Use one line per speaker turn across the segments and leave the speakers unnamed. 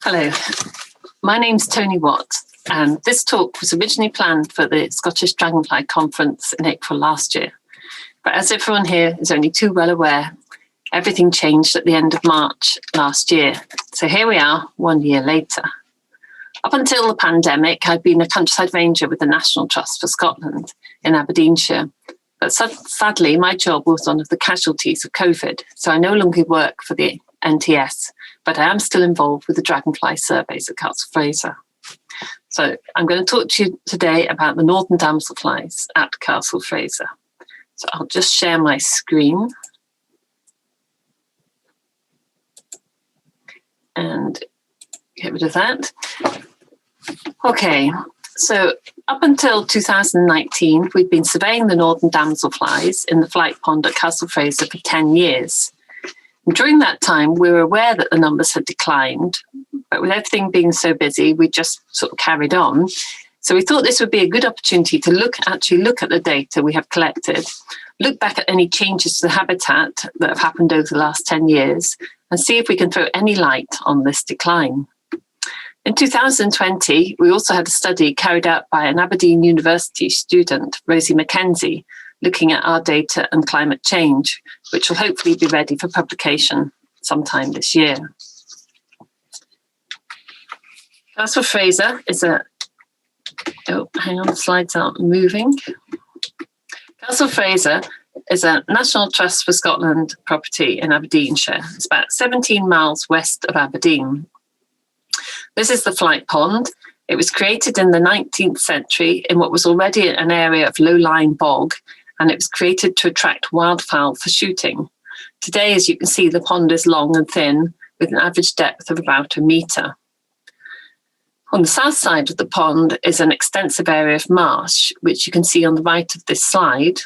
Hello, my name's Toni Watt, and this talk was originally planned for the Scottish Dragonfly Conference in April last year. But as everyone here is only too well aware, everything changed at the end of March last year. So here we are, 1 year later. Up until the pandemic, I'd been a countryside ranger with the National Trust for Scotland in Aberdeenshire. But sadly, my job was one of the casualties of COVID, so I no longer work for the NTS, but I am still involved with the dragonfly surveys at Castle Fraser. So I'm going to talk to you today about the Northern Damselflies at Castle Fraser. So I'll just share my screen. And get rid of that. Okay, so up until 2019, we'd been surveying the Northern Damselflies in the flight pond at Castle Fraser for 10 years. And during that time, we were aware that the numbers had declined, but with everything being so busy, we just sort of carried on. So we thought this would be a good opportunity to look at the data we have collected, look back at any changes to the habitat that have happened over the last 10 years, and see if we can throw any light on this decline. In 2020, we also had a study carried out by an Aberdeen University student, Rosie Mackenzie, looking at our data and climate change, which will hopefully be ready for publication sometime this year. Castle Fraser is a... Oh, hang on, the slides aren't moving. Castle Fraser is a National Trust for Scotland property in Aberdeenshire. It's about 17 miles west of Aberdeen. This is the flight pond. It was created in the 19th century in what was already an area of low-lying bog, and it was created to attract wildfowl for shooting. Today, as you can see, the pond is long and thin, with an average depth of about 1 metre. On the south side of the pond is an extensive area of marsh, which you can see on the right of this slide.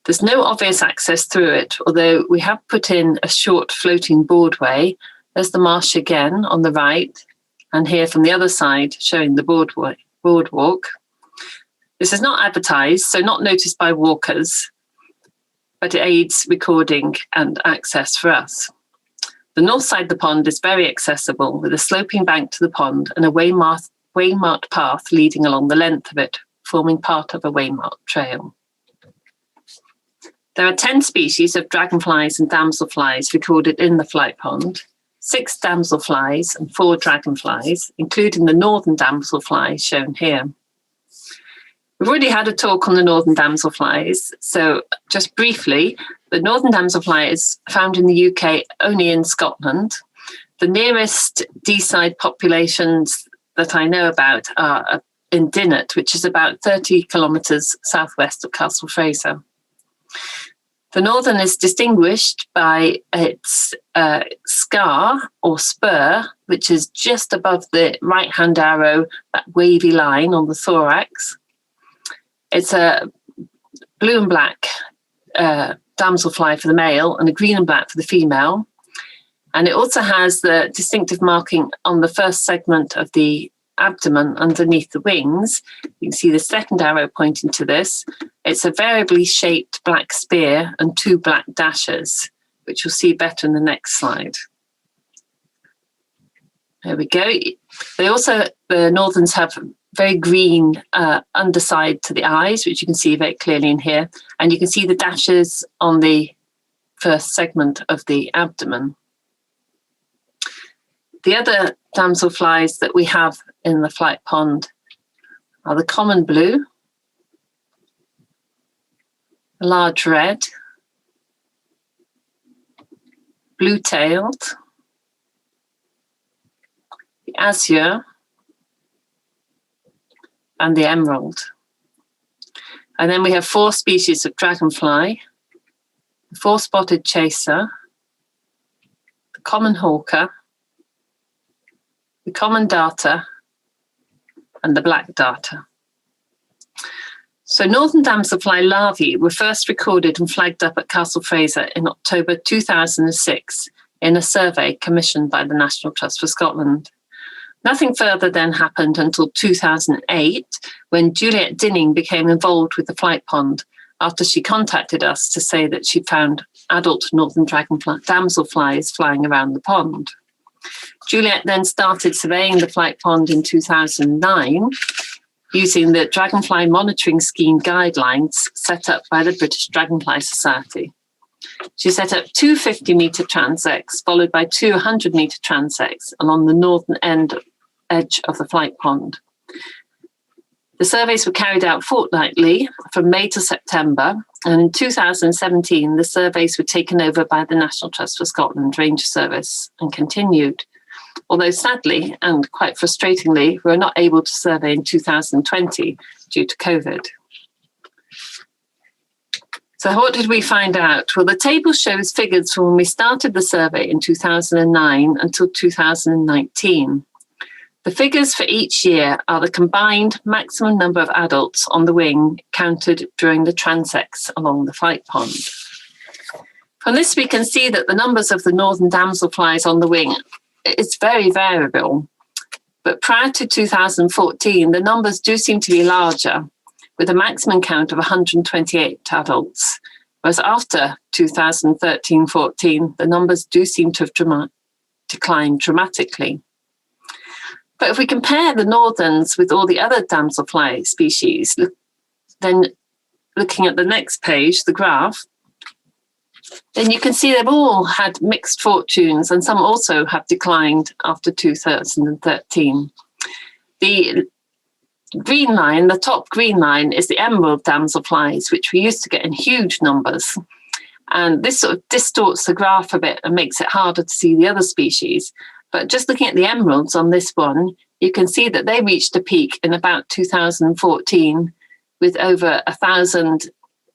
There's no obvious access through it, although we have put in a short floating boardway. There's the marsh again on the right, and here from the other side, showing the boardwalk. This is not advertised, so not noticed by walkers, but it aids recording and access for us. The north side of the pond is very accessible, with a sloping bank to the pond and a waymarked path leading along the length of it, forming part of a waymarked trail. There are 10 species of dragonflies and damselflies recorded in the flight pond, 6 damselflies and 4 dragonflies, including the Northern Damselfly shown here. We've already had a talk on the Northern Damselflies, so just briefly, the Northern Damselfly is found in the UK only in Scotland. The nearest deeside populations that I know about are in Dinnet, which is about 30 kilometres southwest of Castle Fraser. The Northern is distinguished by its scar or spur, which is just above the right-hand arrow, that wavy line on the thorax. It's a blue and black damselfly for the male and a green and black for the female. And it also has the distinctive marking on the first segment of the abdomen underneath the wings. You can see the second arrow pointing to this. It's a variably shaped black spear and 2 black dashes, which you'll see better in the next slide. There we go. The Northerns have very green underside to the eyes, which you can see very clearly in here. And you can see the dashes on the first segment of the abdomen. The other damselflies that we have in the flight pond are the common blue, the large red, blue-tailed, the azure, and the emerald. And then we have 4 species of dragonfly, the 4-spotted chaser, the common hawker, the common darter, and the black darter. So Northern Damselfly larvae were first recorded and flagged up at Castle Fraser in October 2006 in a survey commissioned by the National Trust for Scotland. Nothing further then happened until 2008, when Juliet Dinning became involved with the flight pond after she contacted us to say that she found adult northern damselflies flying around the pond. Juliet then started surveying the flight pond in 2009 using the Dragonfly Monitoring Scheme guidelines set up by the British Dragonfly Society. She set up 2 50-metre transects, followed by 2 100-metre transects along the northern edge of the flight pond. The surveys were carried out fortnightly from May to September, and in 2017, the surveys were taken over by the National Trust for Scotland Ranger Service and continued. Although sadly, and quite frustratingly, we were not able to survey in 2020 due to COVID. So what did we find out? Well, the table shows figures from when we started the survey in 2009 until 2019. The figures for each year are the combined maximum number of adults on the wing counted during the transects along the flight pond. From this, we can see that the numbers of the northern damselflies on the wing is very variable. But prior to 2014, the numbers do seem to be larger, with a maximum count of 128 adults, whereas after 2013-14, the numbers do seem to have declined dramatically. But if we compare the northerns with all the other damselfly species, then looking at the next page, the graph, then you can see they've all had mixed fortunes, and some also have declined after 2013. The green line, the top green line, is the emerald damselflies, which we used to get in huge numbers. And this sort of distorts the graph a bit and makes it harder to see the other species. But just looking at the emeralds on this one, you can see that they reached a peak in about 2014 with over 1,000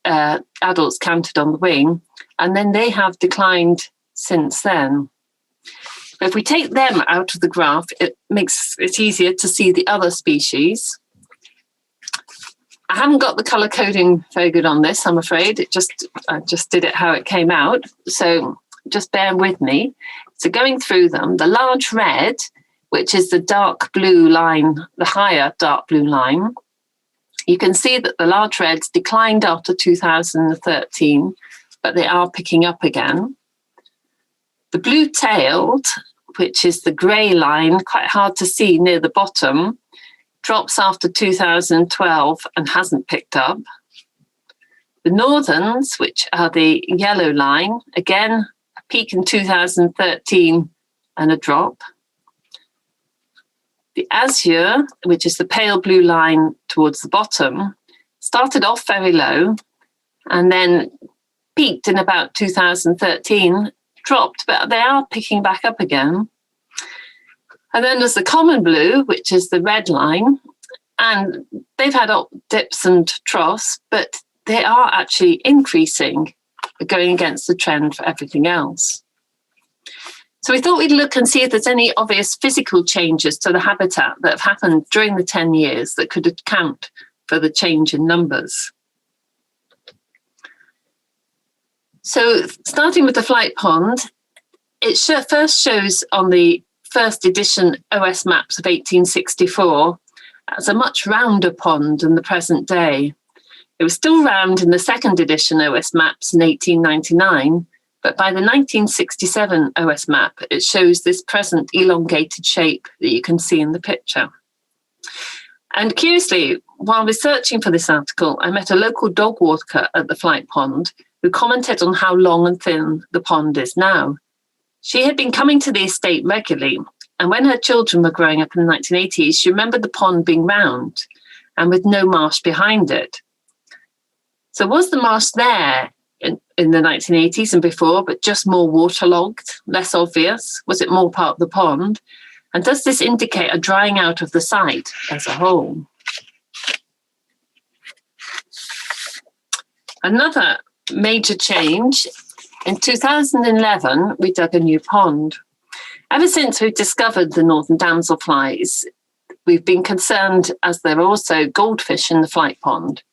adults counted on the wing, and then they have declined since then. But if we take them out of the graph, it makes it easier to see the other species. I haven't got the colour coding very good on this, I'm afraid. I just did it how it came out, so just bear with me. So going through them, the large red, which is the dark blue line, the higher dark blue line, you can see that the large reds declined after 2013, but they are picking up again. The blue-tailed, which is the grey line, quite hard to see near the bottom, drops after 2012 and hasn't picked up. The northerns, which are the yellow line, again, a peak in 2013 and a drop. The azure, which is the pale blue line towards the bottom, started off very low and then peaked in about 2013, dropped, but they are picking back up again. And then there's the common blue, which is the red line, and they've had dips and troughs, but they are actually increasing, going against the trend for everything else. So we thought we'd look and see if there's any obvious physical changes to the habitat that have happened during the 10 years that could account for the change in numbers. So starting with the flight pond, it first shows on the first edition OS maps of 1864 as a much rounder pond than the present day. It was still round in the second edition OS maps in 1899, but by the 1967 OS map, it shows this present elongated shape that you can see in the picture. And curiously, while researching for this article, I met a local dog walker at the flight pond who commented on how long and thin the pond is now. She had been coming to the estate regularly, and when her children were growing up in the 1980s, she remembered the pond being round and with no marsh behind it. So was the marsh there in the 1980s and before, but just more waterlogged, less obvious? Was it more part of the pond? And does this indicate a drying out of the site as a whole? Another major change, in 2011, we dug a new pond. Ever since we've discovered the Northern Damselflies, we've been concerned as there are also goldfish in the flight pond,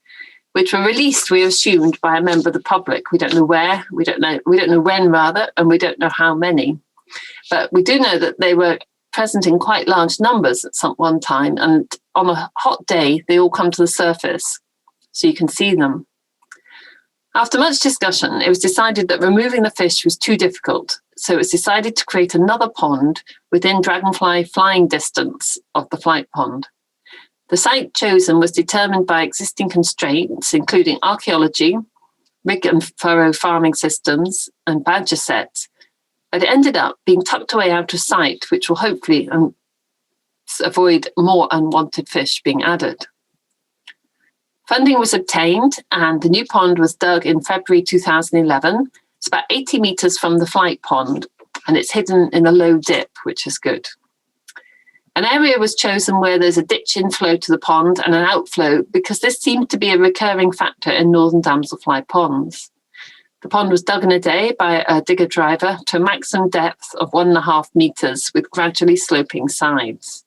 which were released, we assumed, by a member of the public. We don't know where, we don't know when rather, and we don't know how many. But we do know that they were present in quite large numbers at one time, and on a hot day, they all come to the surface, so you can see them. After much discussion, it was decided that removing the fish was too difficult, so it was decided to create another pond within dragonfly flying distance of the flight pond. The site chosen was determined by existing constraints, including archaeology, rig and furrow farming systems, and badger sets, but it ended up being tucked away out of sight, which will hopefully avoid more unwanted fish being added. Funding was obtained and the new pond was dug in February 2011. It's about 80 metres from the flight pond and it's hidden in a low dip, which is good. An area was chosen where there's a ditch inflow to the pond and an outflow because this seemed to be a recurring factor in Northern Damselfly ponds. The pond was dug in a day by a digger driver to a maximum depth of 1.5 metres with gradually sloping sides.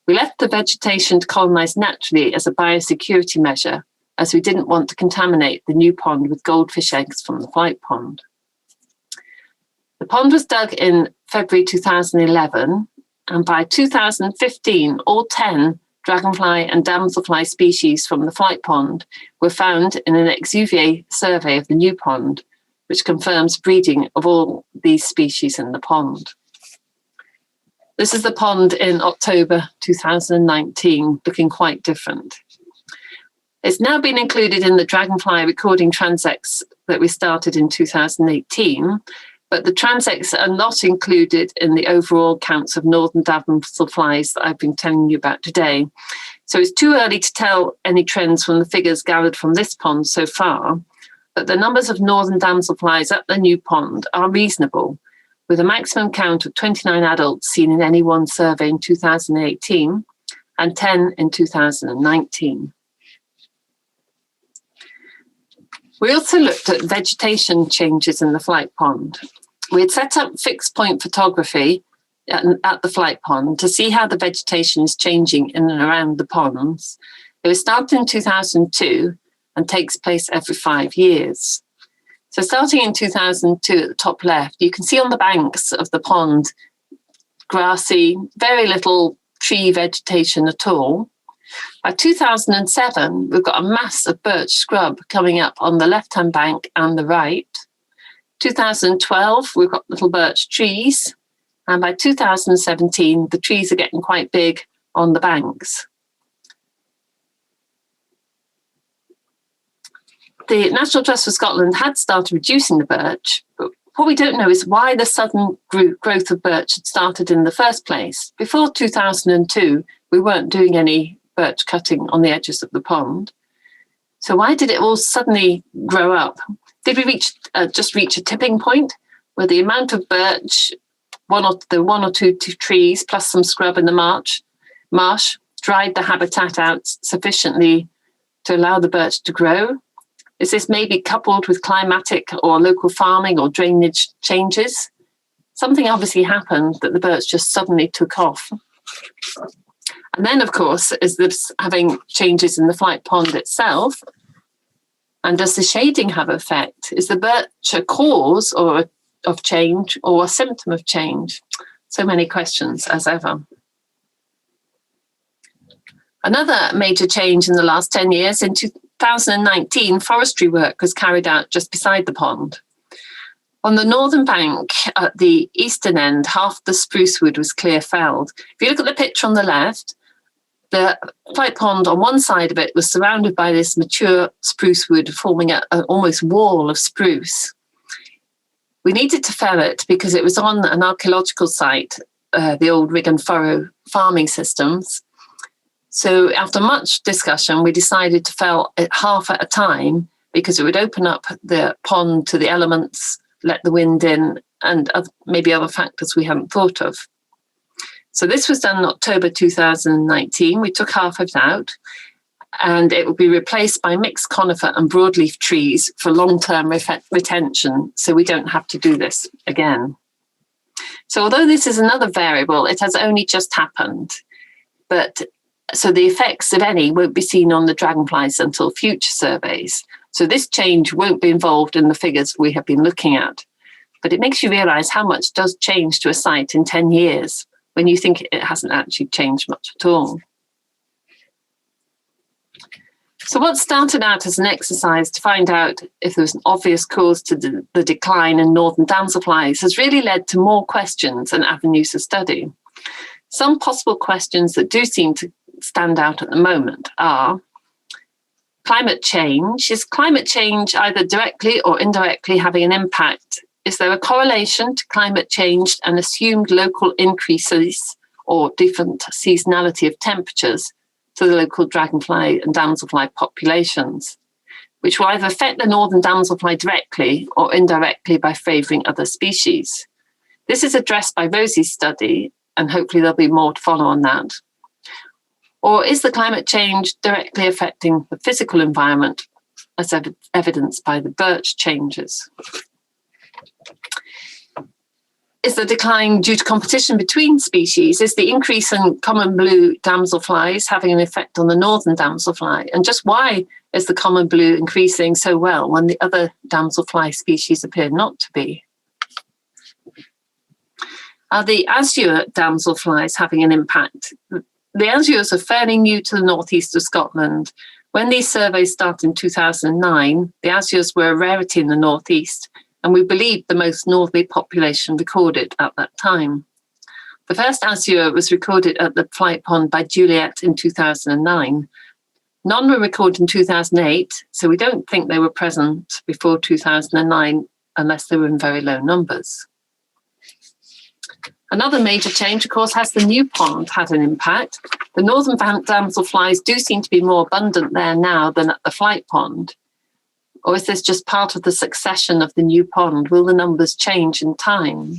We left the vegetation to colonise naturally as a biosecurity measure, as we didn't want to contaminate the new pond with goldfish eggs from the flight pond. The pond was dug in February 2011, and by 2015, all 10 dragonfly and damselfly species from the flight pond were found in an exuviae survey of the new pond, which confirms breeding of all these species in the pond. This is the pond in October 2019, looking quite different. It's now been included in the dragonfly recording transects that we started in 2018, but the transects are not included in the overall counts of Northern Damselflies that I've been telling you about today. So it's too early to tell any trends from the figures gathered from this pond so far, but the numbers of Northern Damselflies at the new pond are reasonable, with a maximum count of 29 adults seen in any one survey in 2018 and 10 in 2019. We also looked at vegetation changes in the flight pond. We had set up fixed point photography at the flight pond to see how the vegetation is changing in and around the ponds. It was started in 2002 and takes place every 5 years. So starting in 2002 at the top left, you can see on the banks of the pond, grassy, very little tree vegetation at all. By 2007, we've got a mass of birch scrub coming up on the left-hand bank and the right. 2012, we've got little birch trees. And by 2017, the trees are getting quite big on the banks. The National Trust for Scotland had started reducing the birch, but what we don't know is why the sudden growth of birch had started in the first place. Before 2002, we weren't doing any birch cutting on the edges of the pond. So why did it all suddenly grow up? Did we just reach a tipping point where the amount of birch, one or two trees plus some scrub in the marsh dried the habitat out sufficiently to allow the birch to grow? Is this maybe coupled with climatic or local farming or drainage changes? Something obviously happened that the birch just suddenly took off. And then, of course, is this having changes in the flight pond itself? And does the shading have effect? Is the birch a cause of change or a symptom of change? So many questions as ever. Another major change in the last 10 years, in 2019, forestry work was carried out just beside the pond. On the northern bank, at the eastern end, half the spruce wood was clear felled. If you look at the picture on the left, the flight pond on one side of it was surrounded by this mature spruce wood, forming an almost wall of spruce. We needed to fell it because it was on an archaeological site, the old rig and furrow farming systems. So after much discussion, we decided to fell it half at a time because it would open up the pond to the elements, let the wind in, and maybe other factors we hadn't thought of. So this was done in October 2019. We took half of it out and it will be replaced by mixed conifer and broadleaf trees for long-term retention, so we don't have to do this again. So although this is another variable, it has only just happened. So the effects, if any, won't be seen on the dragonflies until future surveys. So this change won't be involved in the figures we have been looking at. But it makes you realise how much does change to a site in 10 years when you think it hasn't actually changed much at all. So what started out as an exercise to find out if there was an obvious cause to the decline in northern damselflies has really led to more questions and avenues of study. Some possible questions that do seem to stand out at the moment are climate change. Is climate change either directly or indirectly having an impact? Is there a correlation to climate change and assumed local increases or different seasonality of temperatures to the local dragonfly and damselfly populations, which will either affect the northern damselfly directly or indirectly by favouring other species? This is addressed by Rosie's study, and hopefully there'll be more to follow on that. Or is the climate change directly affecting the physical environment, as evidenced by the birch changes? Is the decline due to competition between species? Is the increase in common blue damselflies having an effect on the northern damselfly? And just why is the common blue increasing so well when the other damselfly species appear not to be? Are the azure damselflies having an impact? The azures are fairly new to the northeast of Scotland. When these surveys started in 2009, the azures were a rarity in the northeast, and we believe the most northerly population recorded at that time. The first azure was recorded at the flight pond by Juliet in 2009. None were recorded in 2008, so we don't think they were present before 2009 unless they were in very low numbers. Another major change, of course, has the new pond had an impact. The northern damselflies do seem to be more abundant there now than at the flight pond. Or is this just part of the succession of the new pond? Will the numbers change in time?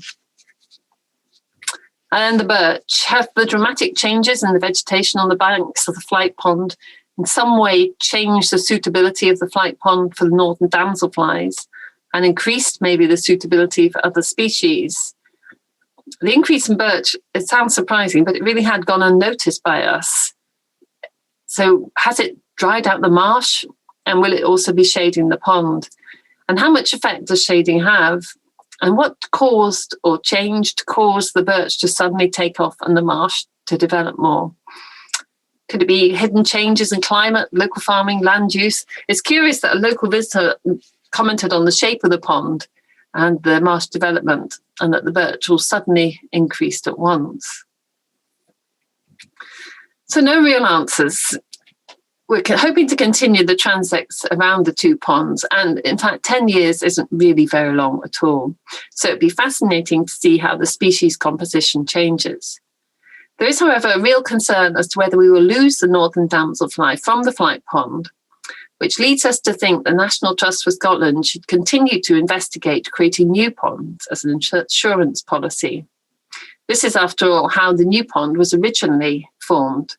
And the birch. Have the dramatic changes in the vegetation on the banks of the flight pond in some way changed the suitability of the flight pond for the northern damselflies and increased maybe the suitability for other species? The increase in birch, it sounds surprising, but it really had gone unnoticed by us. So has it dried out the marsh? And will it also be shading the pond? And how much effect does shading have? And what caused or changed to cause the birch to suddenly take off and the marsh to develop more? Could it be hidden changes in climate, local farming, land use? It's curious that a local visitor commented on the shape of the pond and the marsh development, and that the birch all suddenly increased at once. So no real answers. We're hoping to continue the transects around the two ponds, and in fact 10 years isn't really very long at all. So it'd be fascinating to see how the species composition changes. There is, however, a real concern as to whether we will lose the northern damselfly from the flight pond, which leads us to think the National Trust for Scotland should continue to investigate creating new ponds as an insurance policy. This is, after all, how the new pond was originally formed,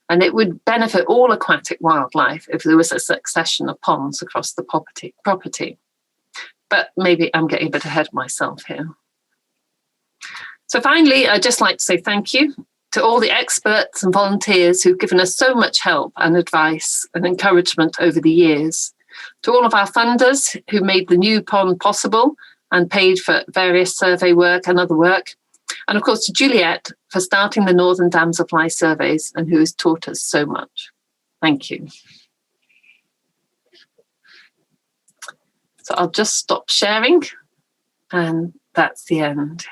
and it would benefit all aquatic wildlife if there was a succession of ponds across the property. But maybe I'm getting a bit ahead of myself here. So finally, I'd just like to say thank you to all the experts and volunteers who've given us so much help and advice and encouragement over the years, to all of our funders who made the new pond possible and paid for various survey work and other work, and of course to Juliet for starting the Northern Damselfly surveys and who has taught us so much. Thank you. So I'll just stop sharing, and that's the end.